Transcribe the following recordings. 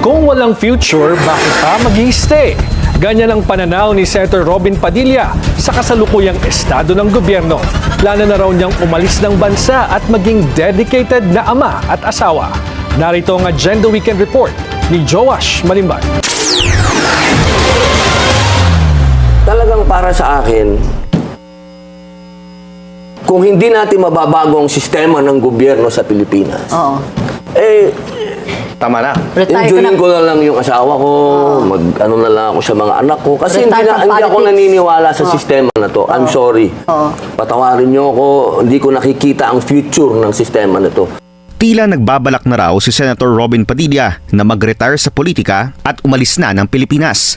Kung walang future, bakit pa mag-i-stay? Ganyan ang pananaw ni Senator Robin Padilla sa kasalukuyang estado ng gobyerno. Plano na raw niyang umalis ng bansa at maging dedicated na ama at asawa. Narito ang Agenda Weekend Report ni Joash Malimban. Talagang para sa akin, kung hindi natin mababago ang sistema ng gobyerno sa Pilipinas, Tama na. enjoyin ko na lang yung asawa ko, mag-ano na lang ako sa mga anak ko. Kasi hindi Retire from ako politics. naniniwala sa sistema na to. I'm sorry. Patawarin niyo ako, hindi ko nakikita ang future ng sistema na to. Tila nagbabalak na raw si Senator Robin Padilla na mag-retire sa politika at umalis na ng Pilipinas.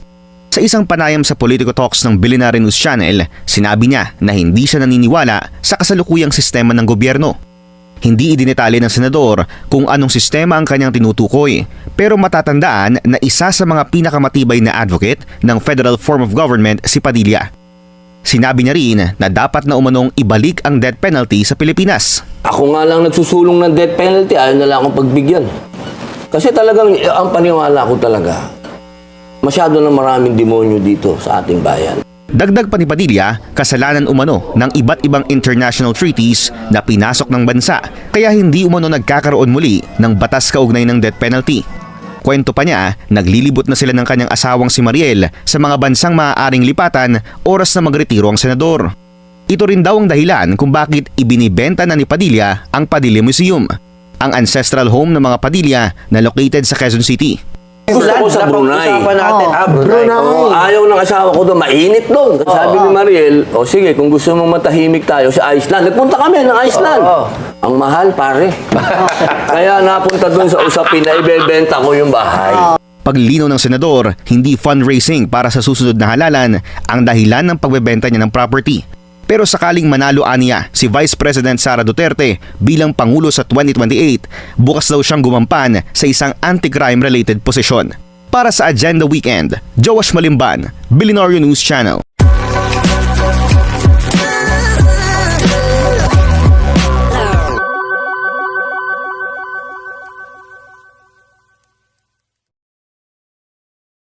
Sa isang panayam sa Politico Talks ng Billionaire News Channel, sinabi niya na hindi siya naniniwala sa kasalukuyang sistema ng gobyerno. Hindi idinetali ng senador kung anong sistema ang kanyang tinutukoy, pero matatandaan na isa sa mga pinakamatibay na advocate ng federal form of government si Padilla. Sinabi niya rin na dapat na umanong ibalik ang death penalty sa Pilipinas. Ako nga lang nagsusulong ng death penalty, ayaw na lang akong pagbigyan. Kasi talagang, ang paniwala ko talaga, masyado na maraming demonyo dito sa ating bayan. Dagdag pa ni Padilla, kasalanan umano ng iba't ibang international treaties na pinasok ng bansa kaya hindi umano nagkakaroon muli ng batas kaugnay ng death penalty. Kwento pa niya, naglilibot na sila ng kanyang asawang si Mariel sa mga bansang maaaring lipatan oras na magretiro ang senador. Ito rin daw ang dahilan kung bakit ibinibenta na ni Padilla ang Padilla Museum, ang ancestral home ng mga Padilla na located sa Quezon City. Gusto ko sa Brunei. Napag-usapan natin, Brunei. Ayaw ng asawa ko doon, mainit doon. Sabi ni Mariel, sige, kung gusto mong matahimik tayo sa Iceland, nagpunta kami ng Iceland. Ang mahal, pare. Kaya napunta doon sa usapin na ibebenta ko yung bahay. Paglinaw ng senador, hindi fundraising para sa susunod na halalan ang dahilan ng pagbebenta niya ng property. Pero sakaling manalo aniya si Vice President Sara Duterte bilang Pangulo sa 2028, bukas daw siyang gumampan sa isang anti-crime related posisyon. Para sa Agenda Weekend, Joash Malimban, Billionaire News Channel.